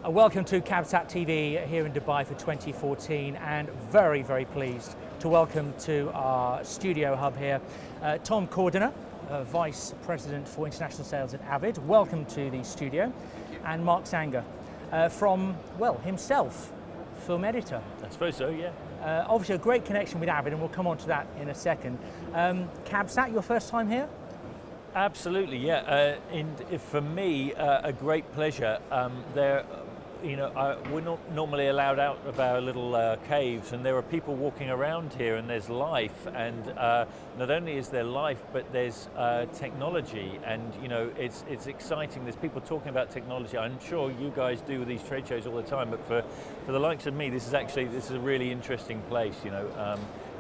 Welcome to Cabsat TV here in Dubai for 2014, and very, very pleased to welcome to our studio hub here Tom Cordiner, Vice President for International Sales at AVID. Welcome to the studio. And Mark Sanger from, well, himself, film editor. I suppose so, yeah. Obviously a great connection with AVID, and we'll come on to that in a second. Cabsat, your first time here? Absolutely, yeah. For me, a great pleasure. We're not normally allowed out of our little caves, and there are people walking around here, and there's life, and not only is there life, but there's technology, and it's exciting. There's people talking about technology. I'm sure you guys do these trade shows all the time, but for the likes of me, this is a really interesting place.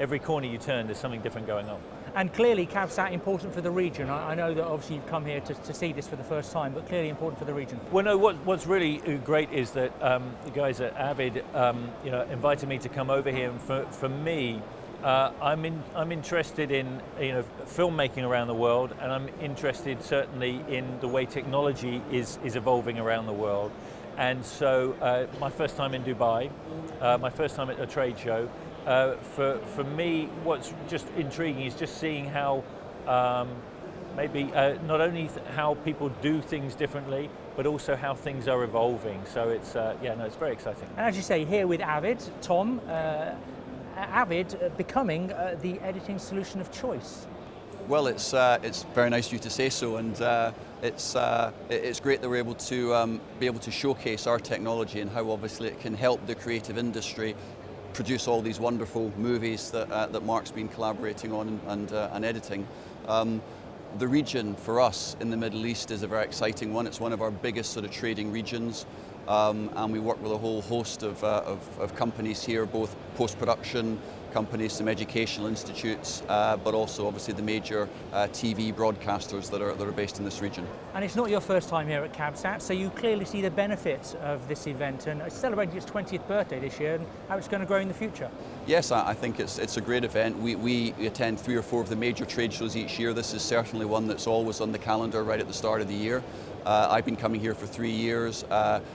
Every corner you turn, there's something different going on. And clearly Cabsat important for the region. I know that obviously you've come here to see this for the first time, but clearly important for the region. Well, no, what's really great is that the guys at AVID invited me to come over here, and for me, I'm interested in filmmaking around the world, and I'm interested certainly in the way technology is evolving around the world. And so my first time in Dubai, my first time at a trade show, for me, what's just intriguing is just seeing how not only how people do things differently, but also how things are evolving. So it's it's very exciting. And as you say, here with AVID, Tom, AVID becoming the editing solution of choice. Well, it's very nice of you to say so, and it's great that we're able to be able to showcase our technology and how obviously it can help the creative industry produce all these wonderful movies that Mark's been collaborating on and editing. The region for us in the Middle East is a very exciting one. It's one of our biggest sort of trading regions, and we work with a whole host of companies here, both post-production companies, some educational institutes, but also obviously the major TV broadcasters that are based in this region. And it's not your first time here at Cabsat, so you clearly see the benefits of this event, and it's celebrating its 20th birthday this year, and how it's going to grow in the future. Yes, I think it's a great event. We attend 3 or 4 of the major trade shows each year. This is certainly one that's always on the calendar right at the start of the year. I've been coming here for 3 years.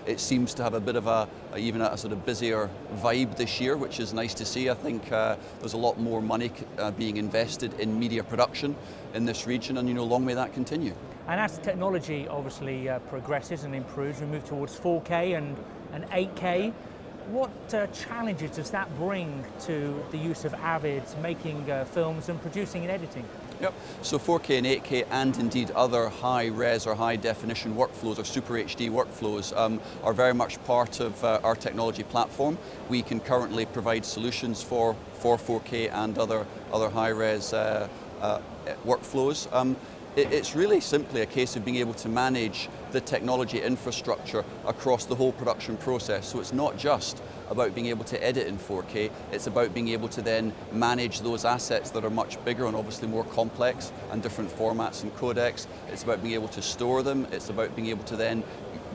It seems to have a bit of even a sort of busier vibe this year, which is nice to see. I think there's a lot more money being invested in media production in this region, and long may that continue. And as the technology obviously progresses and improves, we move towards 4K and 8K. What challenges does that bring to the use of AVID making films and producing and editing? Yep. So 4K and 8K, and indeed other high-res or high-definition workflows or Super HD workflows are very much part of our technology platform. We can currently provide solutions for 4K and other high-res workflows. It's really simply a case of being able to manage the technology infrastructure across the whole production process. So it's not just about being able to edit in 4K, it's about being able to then manage those assets that are much bigger and obviously more complex and different formats and codecs. It's about being able to store them, it's about being able to then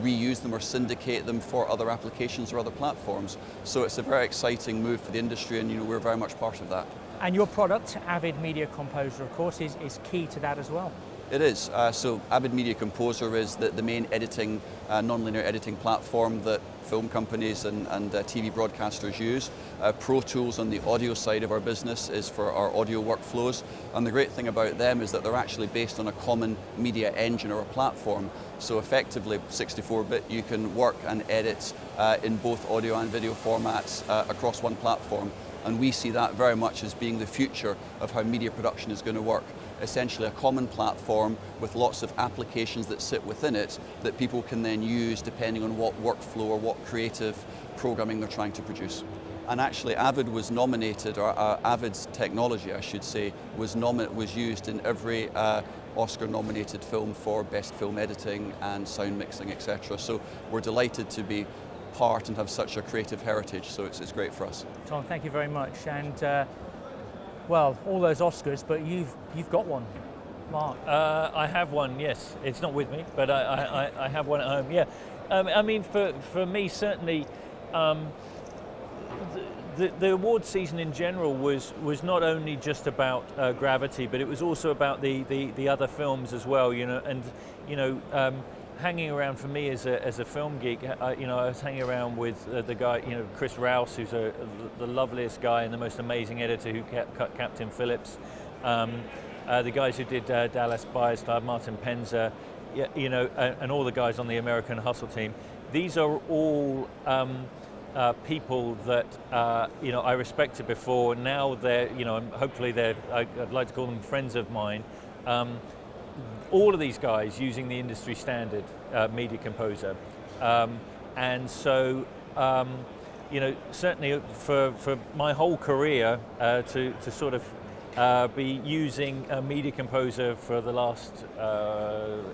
reuse them or syndicate them for other applications or other platforms. So it's a very exciting move for the industry, and we're very much part of that. And your product, AVID Media Composer, of course, is key to that as well. It is. So AVID Media Composer is the main editing, non-linear editing platform that film companies and TV broadcasters use. Pro Tools on the audio side of our business is for our audio workflows. And the great thing about them is that they're actually based on a common media engine or a platform. So effectively, 64-bit, you can work and edit in both audio and video formats across one platform. And we see that very much as being the future of how media production is going to work. Essentially a common platform with lots of applications that sit within it that people can then use depending on what workflow or what creative programming they're trying to produce. And actually AVID was nominated, or AVID's technology I should say, was used in every Oscar-nominated film for best film editing and sound mixing, etc. So we're delighted to be part and have such a creative heritage, so it's great for us. Tom, thank you very much. And well, all those Oscars, but you've got one, Mark. I have one, yes. It's not with me, but I have one at home. Yeah, I mean, for me certainly, the award season in general was not only just about Gravity, but it was also about the other films as well. And hanging around for me as a film geek, you know, I was hanging around with the guy, you know, Chris Rouse, who's the loveliest guy and the most amazing editor who cut Captain Phillips. The guys who did Dallas Buyers Club, Martin Penza, you know, and all the guys on the American Hustle team. These are all people that you know, I respected before. Now they're, you know, hopefully I'd like to call them friends of mine. All of these guys using the industry standard Media Composer, and so you know, certainly for my whole career to sort of be using a Media Composer for the last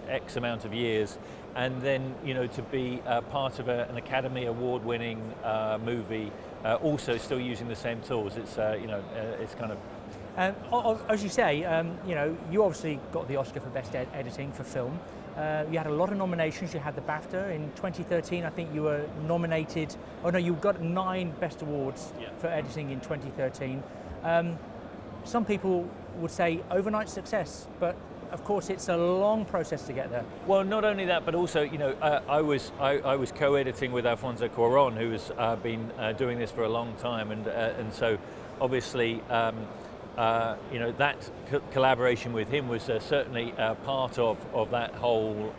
X amount of years, and then, you know, to be part of an Academy Award-winning movie, also still using the same tools. It's you know, it's kind of. As you say, you know, you obviously got the Oscar for Best Editing for film. You had a lot of nominations. You had the BAFTA in 2013. I think you were nominated. Oh no, you got 9 Best Awards for editing in 2013. Some people would say overnight success, but of course it's a long process to get there. Well, not only that, but also, you know, I was co-editing with Alfonso Cuarón, who has been doing this for a long time, and so obviously. You know, that collaboration with him was certainly part of that whole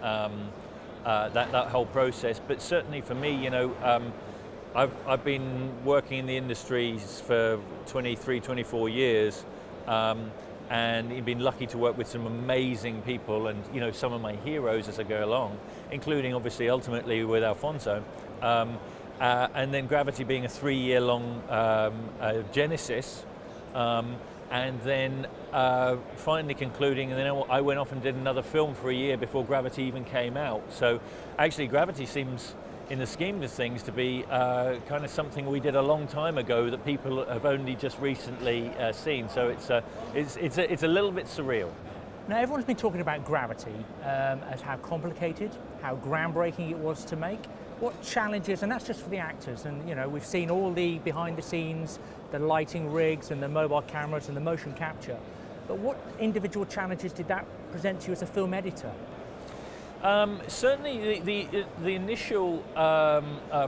that whole process. But certainly for me, you know, I've been working in the industries for 23, 24 years, and been lucky to work with some amazing people, and, you know, some of my heroes as I go along, including obviously ultimately with Alfonso, and then Gravity being a 3-year-long genesis. And then finally concluding, and then I went off and did another film for a year before Gravity even came out. So actually Gravity seems, in the scheme of things, to be kind of something we did a long time ago that people have only just recently seen. So it's a little bit surreal. Now everyone's been talking about Gravity as how complicated, how groundbreaking it was to make. What challenges, and that's just for the actors, and, you know, we've seen all the behind the scenes, the lighting rigs and the mobile cameras and the motion capture, but what individual challenges did that present to you as a film editor? Certainly the initial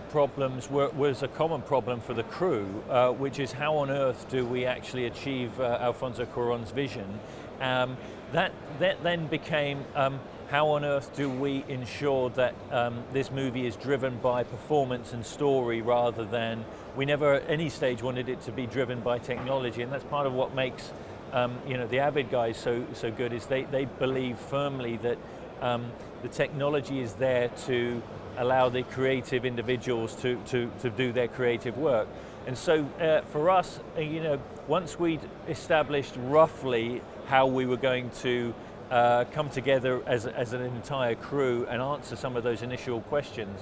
problems was a common problem for the crew, which is how on earth do we actually achieve Alfonso Cuarón's vision. That then became how on earth do we ensure that this movie is driven by performance and story rather than, we never at any stage wanted it to be driven by technology, and that's part of what makes you know, the AVID guys so good, is they believe firmly that the technology is there to allow the creative individuals to do their creative work. And so for us, you know, once we'd established roughly how we were going to come together as an entire crew and answer some of those initial questions,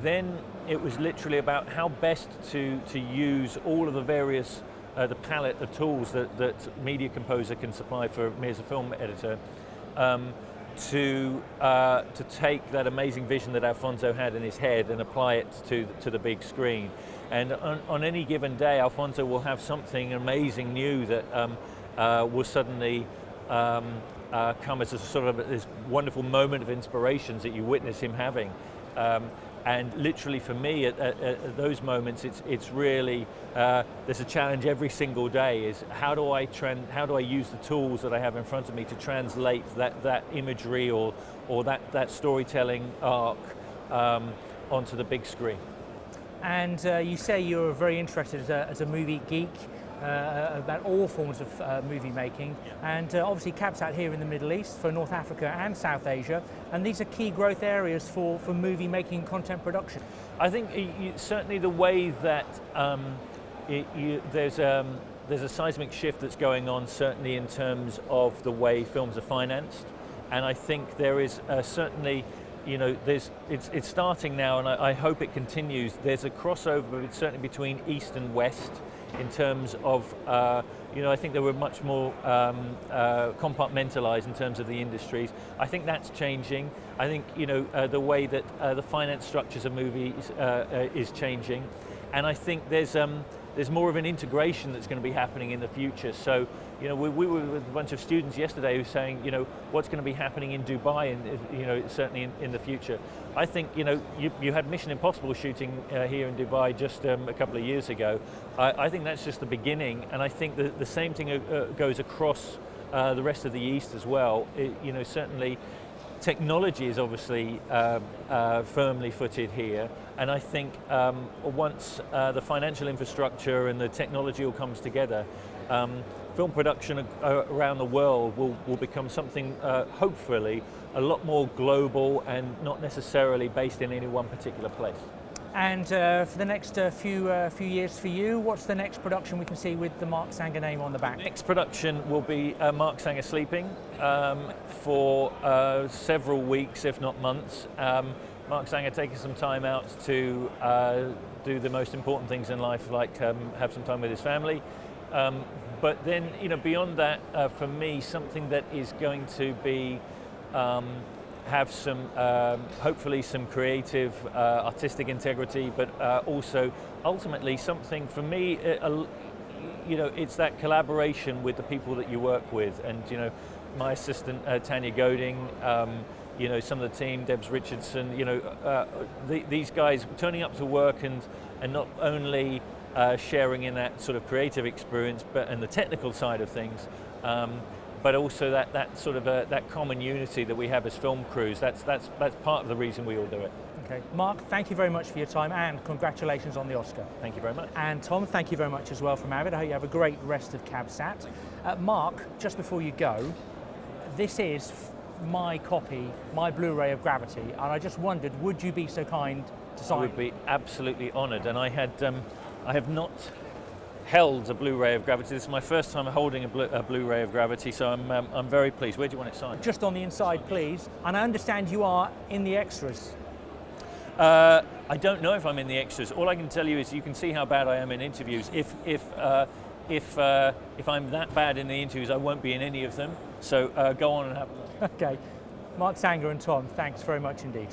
then it was literally about how best to use all of the various the palette of tools that Media Composer can supply for me as a film editor, to take that amazing vision that Alfonso had in his head and apply it to the big screen. And on any given day, Alfonso will have something amazing new that will suddenly come as a sort of this wonderful moment of inspirations that you witness him having. And literally for me, at those moments, it's really, there's a challenge every single day, is how do I use the tools that I have in front of me to translate that imagery or that storytelling arc onto the big screen. And you say you're very interested as a movie geek about all forms of movie making, and obviously Cabsat here in the Middle East, for North Africa and South Asia, and these are key growth areas for movie making and content production. I think certainly the way that there's a seismic shift that's going on, certainly in terms of the way films are financed, and I think there is certainly, you know, it's starting now, and I hope it continues. There's a crossover certainly between East and West in terms of, you know, I think they were much more compartmentalized in terms of the industries. I think that's changing. I think, you know, the way that the finance structures of movies is changing, and I think there's there's more of an integration that's going to be happening in the future. So, you know, we were with a bunch of students yesterday who were saying, you know, what's going to be happening in Dubai, and you know, certainly in the future. I think, you know, you had Mission Impossible shooting here in Dubai just a couple of years ago. I think that's just the beginning, and I think the same thing goes across the rest of the East as well. You know, certainly technology is obviously firmly footed here, and I think once the financial infrastructure and the technology all comes together, film production around the world will become something, hopefully, a lot more global and not necessarily based in any one particular place. And for the next few years for you, what's the next production we can see with the Mark Sanger name on the back? Next production will be Mark Sanger Sleeping for several weeks, if not months. Mark Sanger taking some time out to do the most important things in life, like have some time with his family. But then, you know, beyond that, for me, something that is going to be have some, hopefully some creative, artistic integrity, but also ultimately something for me, you know, it's that collaboration with the people that you work with. And, you know, my assistant, Tanya Goding, you know, some of the team, Debs Richardson, you know, these guys turning up to work and not only sharing in that sort of creative experience, and the technical side of things, but also that sort of that common unity that we have as film crews. That's part of the reason we all do it. Okay, Mark, thank you very much for your time, and congratulations on the Oscar. Thank you very much. And Tom, thank you very much as well from AVID. I hope you have a great rest of Cabsat. Mark, just before you go, this is my copy, my Blu-ray of Gravity, and I just wondered, would you be so kind to sign? I would be absolutely honoured, and I have not held a Blu-ray of Gravity. This is my first time holding a Blu-ray of Gravity, so I'm very pleased. Where do you want it signed? Just on the inside, please. And I understand you are in the extras. I don't know if I'm in the extras. All I can tell you is you can see how bad I am in interviews. If I'm that bad in the interviews, I won't be in any of them. So go on and have a look. Okay. Mark Sanger and Tom, thanks very much indeed.